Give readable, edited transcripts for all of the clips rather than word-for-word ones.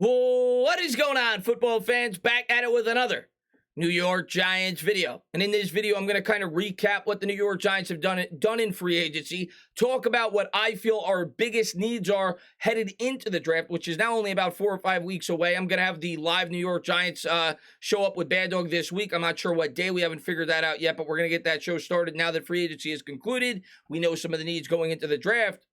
What is going on, football fans? Back at it with another New York Giants video. And in this video, I'm going to kind of recap what the New York Giants have done in free agency, talk about what I feel our biggest needs are headed into the draft, which is now only about 4 or 5 weeks away. I'm going to have the live New York Giants show up with Bad Dog this week. I'm not sure what day. We haven't figured that out yet, but we're going to get that show started now that free agency is concluded. We know some of the needs going into the draft.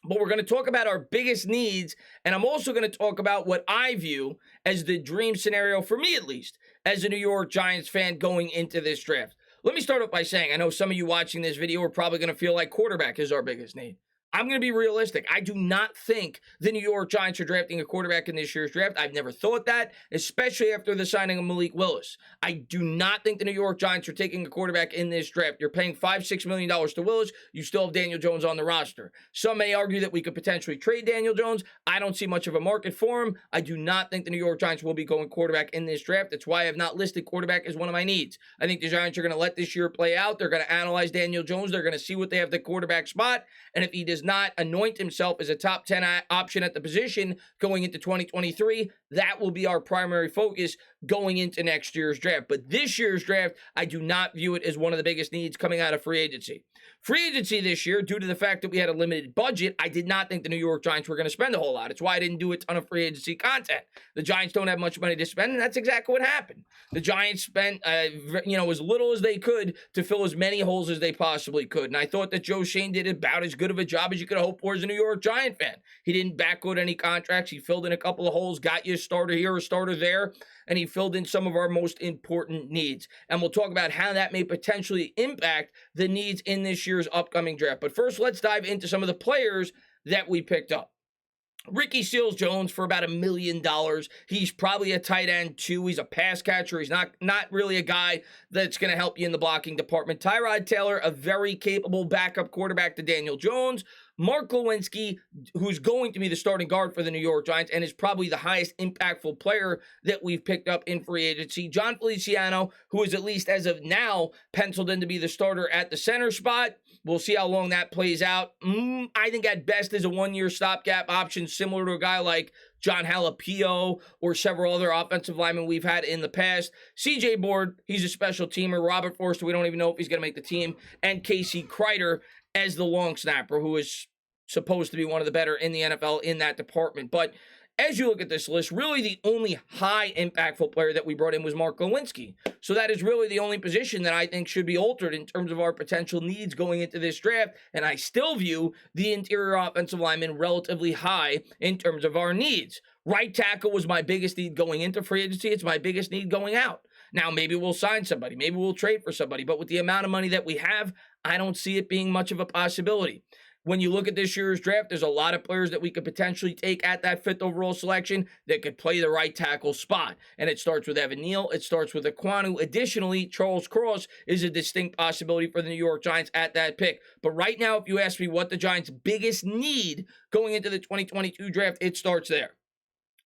But we're going to talk about our biggest needs, and I'm also going to talk about what I view as the dream scenario, for me at least, as a New York Giants fan going into this draft. Let me start off by saying, I know some of you watching this video are probably going to feel like quarterback is our biggest need. I'm going to be realistic. I do not think the New York Giants are drafting a quarterback in this year's draft. I've never thought that, especially after the signing of Malik Willis. I do not think the New York Giants are taking a quarterback in this draft. You're paying $5-6 million to Willis. You still have Daniel Jones on the roster. Some may argue that we could potentially trade Daniel Jones. I don't see much of a market for him. I do not think the New York Giants will be going quarterback in this draft. That's why I have not listed quarterback as one of my needs. I think the Giants are going to let this year play out. They're going to analyze Daniel Jones. They're going to see what they have the quarterback spot. And if he does not anoint himself as a top 10 option at the position going into 2023, that will be our primary focus going into next year's draft. But this year's draft, I do not view it as one of the biggest needs coming out of free agency. Free agency this year, due to the fact that we had a limited budget, I did not think the New York Giants were going to spend a whole lot. It's why I didn't do a ton of free agency content. The Giants don't have much money to spend, and that's exactly what happened. The Giants spent, as little as they could to fill as many holes as they possibly could. And I thought that Joe Schoen did about as good of a job as you could hope for as a New York Giant fan. He didn't backload any contracts. He filled in a couple of holes, got you a starter here, a starter there, and he filled in some of our most important needs. And we'll talk about how that may potentially impact the needs in this year's upcoming draft. But first, let's dive into some of the players that we picked up. Ricky Seals-Jones for about $1 million. He's probably a tight end too. He's a pass catcher. He's not really a guy that's going to help you in the blocking department. Tyrod Taylor, a very capable backup quarterback to Daniel Jones. Mark Lewinsky, who's going to be the starting guard for the New York Giants and is probably the highest impactful player that we've picked up in free agency. Jon Feliciano, who is at least as of now penciled in to be the starter at the center spot. We'll see how long that plays out. I think at best is a one-year stopgap option, similar to a guy like John Halapio or several other offensive linemen we've had in the past. CJ Board, he's a special teamer. Robert Forster, we don't even know if he's going to make the team. And Casey Kreider as the long snapper, who is supposed to be one of the better in the NFL in that department. But as you look at this list, really the only high impactful player that we brought in was Mark Lewinsky. So that is really the only position that I think should be altered in terms of our potential needs going into this draft. And I still view the interior offensive lineman relatively high in terms of our needs. Right tackle was my biggest need going into free agency. It's my biggest need going out. Now, maybe we'll sign somebody. Maybe we'll trade for somebody. But with the amount of money that we have, I don't see it being much of a possibility. When you look at this year's draft, there's a lot of players that we could potentially take at that 5th overall selection that could play the right tackle spot. And it starts with Evan Neal. It starts with Aquanu. Additionally, Charles Cross is a distinct possibility for the New York Giants at that pick. But right now, if you ask me what the Giants' biggest need going into the 2022 draft, it starts there.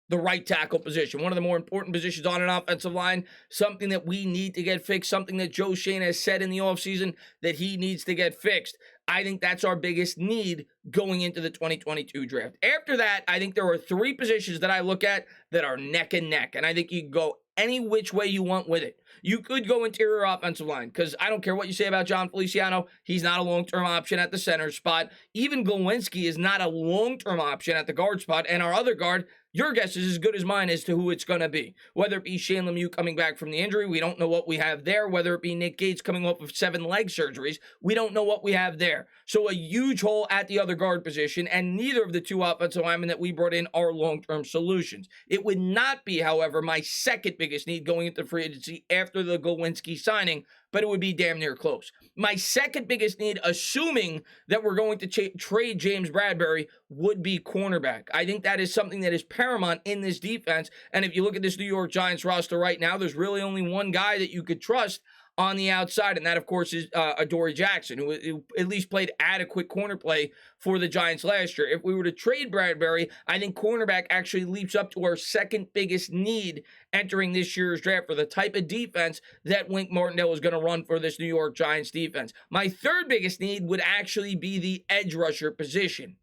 The right tackle position, one of the more important positions on an offensive line, something that we need to get fixed, something that Joe Schoen has said in the offseason that he needs to get fixed. I think that's our biggest need going into the 2022 draft. After that, I think there are 3 positions that I look at that are neck and neck, and I think you can go any which way you want with it. You could go interior offensive line, because I don't care what you say about Jon Feliciano. He's not a long-term option at the center spot. Even Glowinski is not a long-term option at the guard spot, and our other guard, your guess is as good as mine as to who it's going to be. Whether it be Shane Lemieux coming back from the injury, we don't know what we have there. Whether it be Nick Gates coming off of 7 leg surgeries, we don't know what we have there. So a huge hole at the other guard position, and neither of the 2 offensive linemen that we brought in are long-term solutions. It would not be, however, my second biggest need going into free agency after the Glowinski signing, but it would be damn near close. My second biggest need, assuming that we're going to trade James Bradberry, would be cornerback. I think that is something that is paramount in this defense. And if you look at this New York Giants roster right now, there's really only one guy that you could trust on the outside, and that, of course, is Adoree Jackson, who at least played adequate corner play for the Giants last year. If we were to trade Bradberry, I think cornerback actually leaps up to our second biggest need entering this year's draft for the type of defense that Wink Martindale is going to run for this New York Giants defense. My third biggest need would actually be the edge rusher position.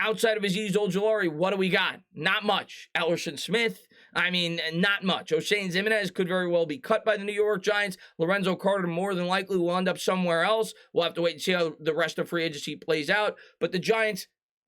Outside of Azeez Ojulari, what do we got? Not much. Ellerson Smith, not much. Oshane Ximines could very well be cut by the New York Giants. Lorenzo Carter more than likely will end up somewhere else. We'll have to wait and see how the rest of free agency plays out. But the Giants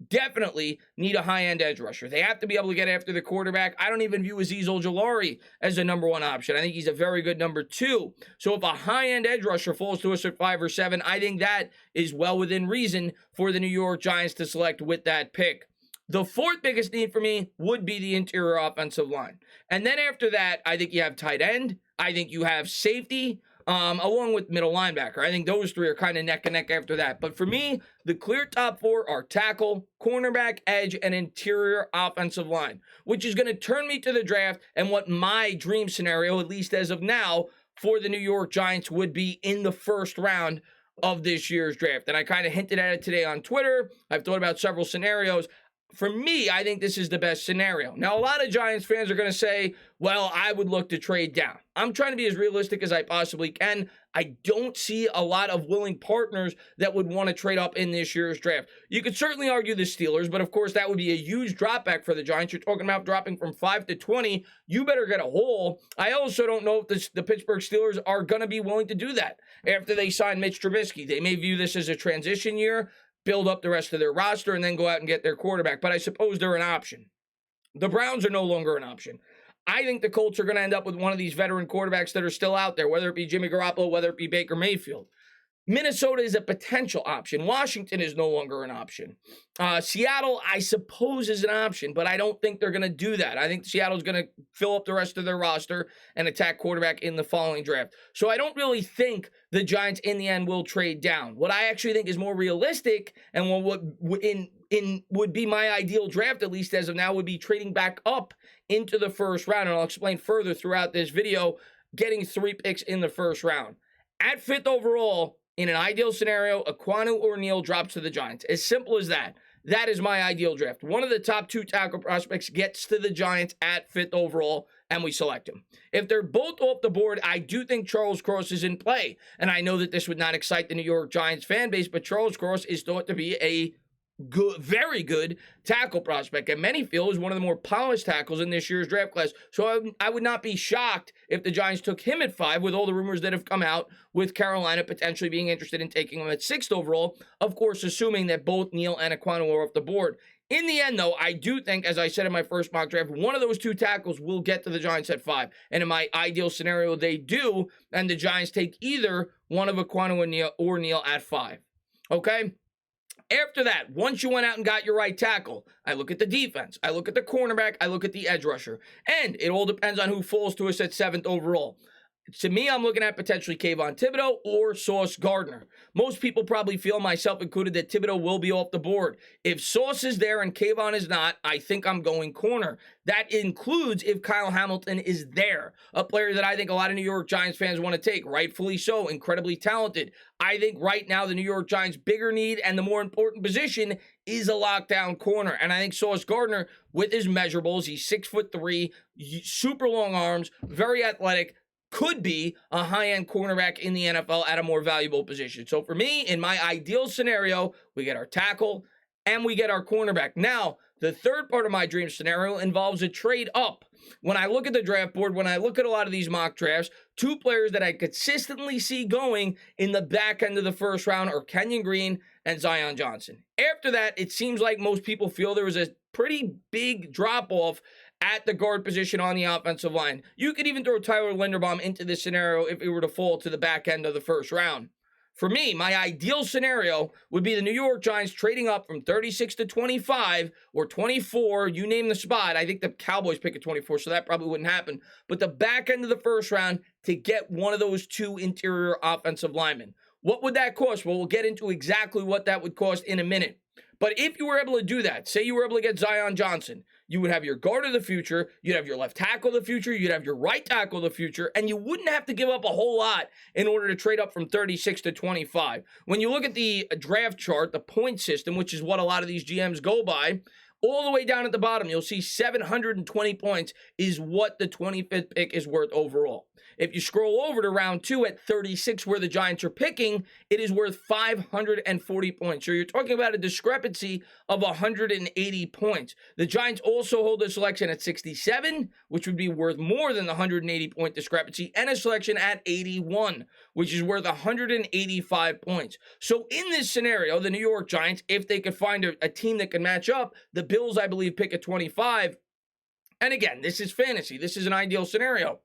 definitely need a high-end edge rusher. They have to be able to get after the quarterback. I don't even view Azeez Ojulari as a number one option. I think he's a very good number two. So if a high-end edge rusher falls to us at 5 or 7, I think that is well within reason for the New York Giants to select with that pick. The fourth biggest need for me would be the interior offensive line. And then after that, I think you have tight end. I think you have safety. Along with middle linebacker. I think those three are kind of neck and neck after that. But for me, the clear top 4 are tackle, cornerback, edge, and interior offensive line, which is going to turn me to the draft and what my dream scenario, at least as of now, for the New York Giants would be in the first round of this year's draft. And I kind of hinted at it today on Twitter. I've thought about several scenarios. For me, I think this is the best scenario. Now, a lot of Giants fans are going to say, well, I would look to trade down. I'm trying to be as realistic as I possibly can. I don't see a lot of willing partners that would want to trade up in this year's draft. You could certainly argue the Steelers, but of course, that would be a huge drop back for the Giants. You're talking about dropping from 5 to 20. You better get a haul. I also don't know if the Pittsburgh Steelers are going to be willing to do that after they sign Mitch Trubisky. They may view this as a transition year, build up the rest of their roster, and then go out and get their quarterback. But I suppose they're an option. The Browns are no longer an option. I think the Colts are going to end up with one of these veteran quarterbacks that are still out there, whether it be Jimmy Garoppolo, whether it be Baker Mayfield. Minnesota is a potential option. Washington is no longer an option. Seattle, I suppose, is an option, but I don't think they're going to do that. I think Seattle's going to fill up the rest of their roster and attack quarterback in the following draft. So I don't really think the Giants in the end will trade down. What I actually think is more realistic and what would be my ideal draft, at least as of now, would be trading back up into the first round. And I'll explain further throughout this video, getting 3 picks in the first round. At 5th overall, in an ideal scenario, Ekwonu or Neal drops to the Giants. As simple as that. That is my ideal draft. One of the top 2 tackle prospects gets to the Giants at 5th overall, and we select him. If they're both off the board, I do think Charles Cross is in play. And I know that this would not excite the New York Giants fan base, but Charles Cross is thought to be a very good tackle prospect, and many feel is one of the more polished tackles in this year's draft class. So I would not be shocked if the Giants took him at 5 with all the rumors that have come out with Carolina potentially being interested in taking him at 6th overall, of course, assuming that both Neal and Ekwonu are off the board. In the end, though, I do think, as I said in my first mock draft, one of those 2 tackles will get to the Giants at 5. And in my ideal scenario, they do, and the Giants take either one of Ekwonu or Neal at 5. Okay? After that, once you went out and got your right tackle, I look at the defense, I look at the cornerback, I look at the edge rusher, and it all depends on who falls to us at 7th overall. To me, I'm looking at potentially Kayvon Thibodeaux or Sauce Gardner. Most people probably feel, myself included, that Thibodeaux will be off the board. If Sauce is there and Kayvon is not, I think I'm going corner. That includes if Kyle Hamilton is there, a player that I think a lot of New York Giants fans want to take, rightfully so, incredibly talented. I think right now the New York Giants' bigger need and the more important position is a lockdown corner. And I think Sauce Gardner, with his measurables, he's 6'3", super long arms, very athletic, could be a high-end cornerback in the NFL at a more valuable position. So for me, in my ideal scenario, we get our tackle and we get our cornerback. Now, the third part of my dream scenario involves a trade up. When I look at the draft board, when I look at a lot of these mock drafts, 2 players that I consistently see going in the back end of the first round are Kenyon Green and Zion Johnson. After that, it seems like most people feel there was a pretty big drop-off at the guard position on the offensive line. You could even throw Tyler Linderbaum into this scenario if it were to fall to the back end of the first round. For me, my ideal scenario would be the New York Giants trading up from 36 to 25 or 24, you name the spot. I think the Cowboys pick at 24, so that probably wouldn't happen. But the back end of the first round to get one of those 2 interior offensive linemen. What would that cost? Well, we'll get into exactly what that would cost in a minute. But if you were able to do that, say you were able to get Zion Johnson, you would have your guard of the future, you'd have your left tackle of the future, you'd have your right tackle of the future, and you wouldn't have to give up a whole lot in order to trade up from 36 to 25. When you look at the draft chart, the point system, which is what a lot of these GMs go by, all the way down at the bottom, you'll see 720 points is what the 25th pick is worth overall. If you scroll over to round 2 at 36, where the Giants are picking, it is worth 540 points. So you're talking about a discrepancy of 180 points. The Giants also hold a selection at 67, which would be worth more than the 180-point discrepancy, and a selection at 81, which is worth 185 points. So in this scenario, the New York Giants, if they could find a team that can match up, the Bills, I believe, pick at 25. And again, this is fantasy. This is an ideal scenario.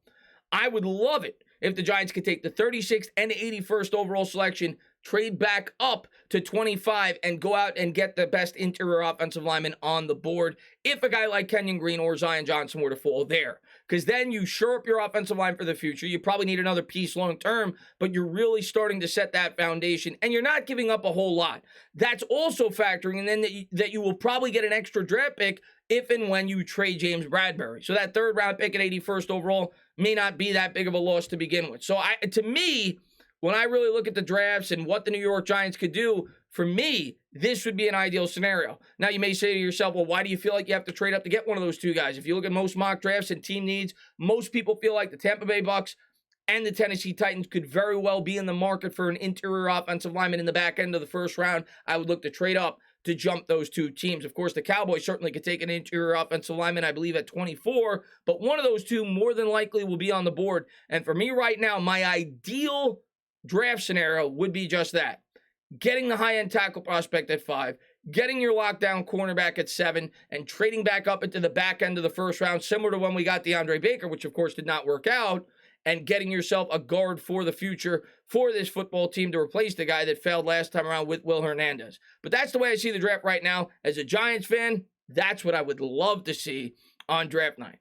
I would love it if the Giants could take the 36th and 81st overall selection, trade back up to 25, and go out and get the best interior offensive lineman on the board if a guy like Kenyon Green or Zion Johnson were to fall there. Because then you shore up your offensive line for the future. You probably need another piece long term, but you're really starting to set that foundation, and you're not giving up a whole lot. That's also factoring in then that you will probably get an extra draft pick if and when you trade James Bradbury. So that third round pick at 81st overall may not be that big of a loss to begin with. So to me, when I really look at the drafts and what the New York Giants could do, for me, this would be an ideal scenario. Now, you may say to yourself, well, why do you feel like you have to trade up to get one of those two guys? If you look at most mock drafts and team needs, most people feel like the Tampa Bay Bucks and the Tennessee Titans could very well be in the market for an interior offensive lineman in the back end of the first round. I would look to trade up to jump those two teams. Of course, the Cowboys certainly could take an interior offensive lineman, I believe, at 24, but one of those two more than likely will be on the board. And for me right now, my ideal draft scenario would be just that. Getting the high-end tackle prospect at 5, getting your lockdown cornerback at 7, and trading back up into the back end of the first round, similar to when we got DeAndre Baker, which of course did not work out, and getting yourself a guard for the future for this football team to replace the guy that failed last time around with Will Hernandez. But that's the way I see the draft right now. As a Giants fan, that's what I would love to see on draft night.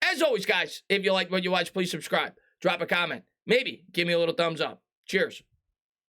As always, guys, if you like what you watch, please subscribe, drop a comment, maybe give me a little thumbs up. Cheers.